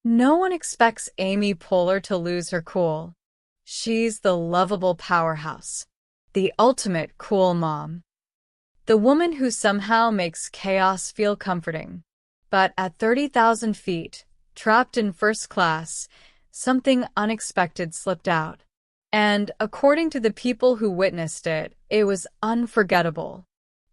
No one expects Amy Poehler to lose her cool. She's the lovable powerhouse, the ultimate cool mom, the woman who somehow makes chaos feel comforting. But at 30,000 feet, trapped in first class, something unexpected slipped out. And according to the people who witnessed it, it was unforgettable.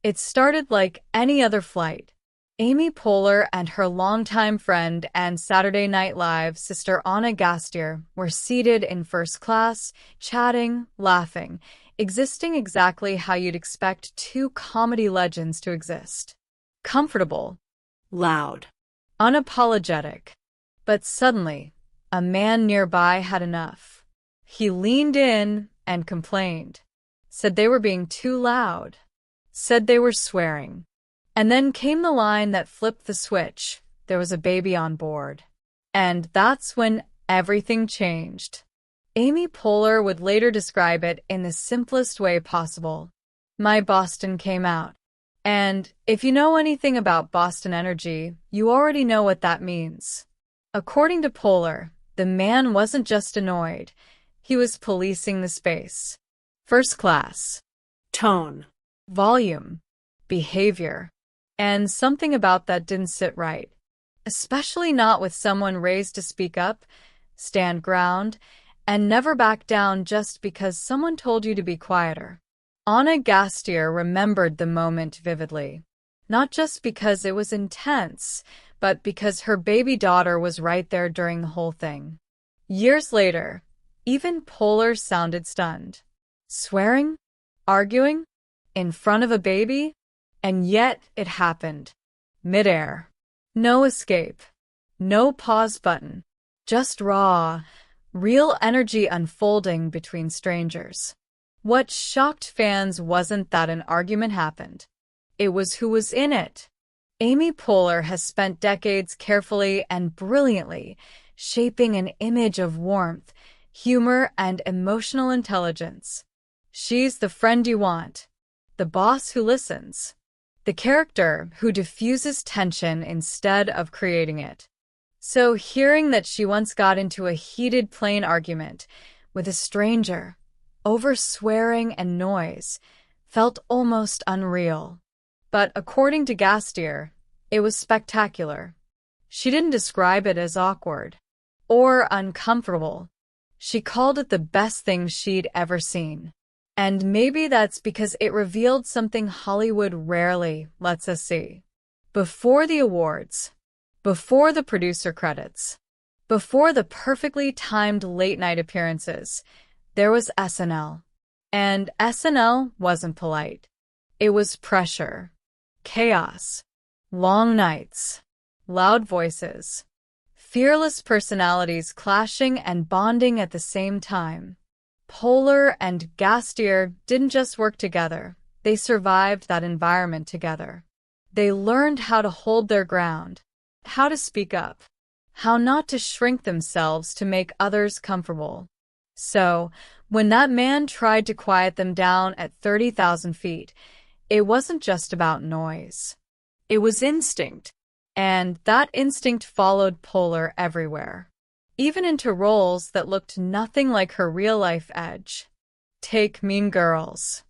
It started like any other flight. Amy Poehler and her longtime friend and Saturday Night Live sister Ana Gasteyer were seated in first class, chatting, laughing, existing exactly how you'd expect two comedy legends to exist. Comfortable, loud, unapologetic. But suddenly, a man nearby had enough. He leaned in and complained, said they were being too loud, said they were swearing. And then came the line that flipped the switch. There was a baby on board. And that's when everything changed. Amy Poehler would later describe it in the simplest way possible. My Boston came out. And if you know anything about Boston energy, you already know what that means. According to Poehler, the man wasn't just annoyed. He was policing the space. First class. Tone. Volume. Behavior. And something about that didn't sit right, especially not with someone raised to speak up, stand ground, and never back down just because someone told you to be quieter. Ana Gasteyer remembered the moment vividly, not just because it was intense, but because her baby daughter was right there during the whole thing. Years later, even Poehler sounded stunned. Swearing? Arguing? In front of a baby? And yet it happened. Midair. No escape. No pause button. Just raw, real energy unfolding between strangers. What shocked fans wasn't that an argument happened. It was who was in it. Amy Poehler has spent decades carefully and brilliantly shaping an image of warmth, humor, and emotional intelligence. She's the friend you want, the boss who listens, the character who diffuses tension instead of creating it. So hearing that she once got into a heated plane argument with a stranger over swearing and noise felt almost unreal. But according to Gasteyer, it was spectacular. She didn't describe it as awkward or uncomfortable. She called it the best thing she'd ever seen. And maybe that's because it revealed something Hollywood rarely lets us see. Before the awards, before the producer credits, before the perfectly timed late-night appearances, there was SNL. And SNL wasn't polite. It was pressure, chaos, long nights, loud voices, fearless personalities clashing and bonding at the same time. Poehler and Gasteyer didn't just work together, they survived that environment together. They learned how to hold their ground, how to speak up, how not to shrink themselves to make others comfortable. So, when that man tried to quiet them down at 30,000 feet, it wasn't just about noise. It was instinct, and that instinct followed Poehler everywhere. Even into roles that looked nothing like her real-life edge. Take Mean Girls.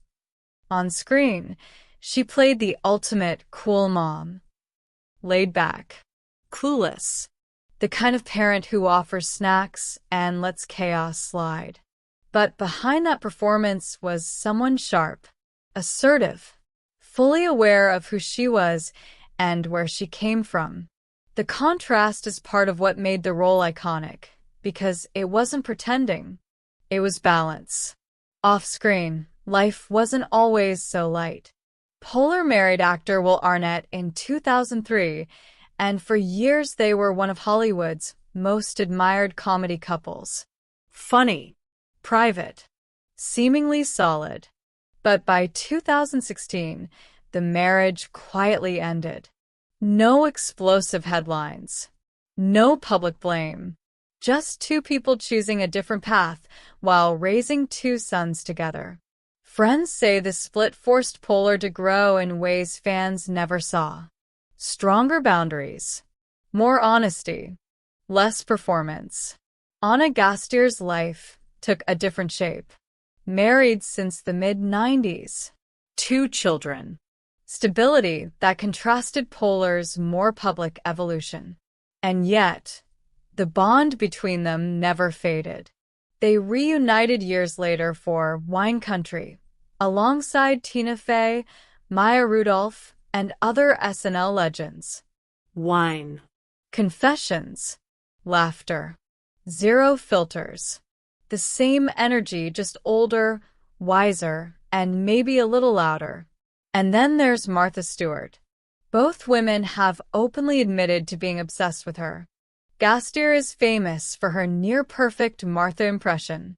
On screen, she played the ultimate cool mom. Laid back, clueless, the kind of parent who offers snacks and lets chaos slide. But behind that performance was someone sharp, assertive, fully aware of who she was and where she came from. The contrast is part of what made the role iconic, because it wasn't pretending. It was balance. Off-screen, life wasn't always so light. Poehler married actor Will Arnett in 2003, and for years they were one of Hollywood's most admired comedy couples. Funny, private, seemingly solid. But by 2016, the marriage quietly ended. No explosive headlines. No public blame. Just two people choosing a different path while raising two sons together. Friends say the split forced Poehler to grow in ways fans never saw. Stronger boundaries. More honesty. less performance. Ana Gasteyer's life took a different shape. Married since the mid-90s. 2 children. Stability that contrasted Poehler's more public evolution. And yet, the bond between them never faded. They reunited years later for Wine Country, alongside Tina Fey, Maya Rudolph, and other SNL legends. Wine. Confessions. Laughter. Zero filters. The same energy, just older, wiser, and maybe a little louder. And then there's Martha Stewart. Both women have openly admitted to being obsessed with her. Gasteyer is famous for her near-perfect Martha impression.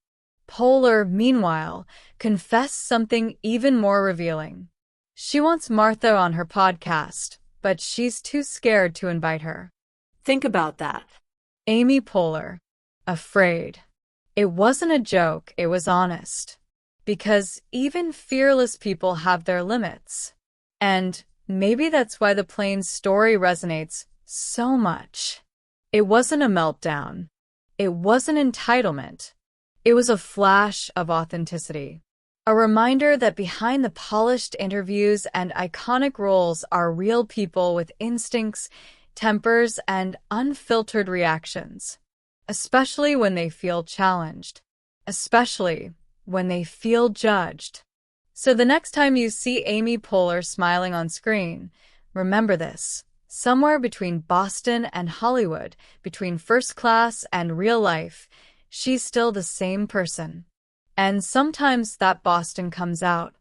Poehler, meanwhile, confessed something even more revealing. She wants Martha on her podcast, but she's too scared to invite her. Think about that. Amy Poehler. Afraid. It wasn't a joke, it was honest. Because even fearless people have their limits. And maybe that's why the plain story resonates so much. It wasn't a meltdown. It wasn't entitlement. It was a flash of authenticity. A reminder that behind the polished interviews and iconic roles are real people with instincts, tempers, and unfiltered reactions. Especially when they feel challenged. Especially when they feel judged. So the next time you see Amy Poehler smiling on screen, remember this. Somewhere between Boston and Hollywood, between First Class and real life, she's still the same person. And sometimes that Boston comes out.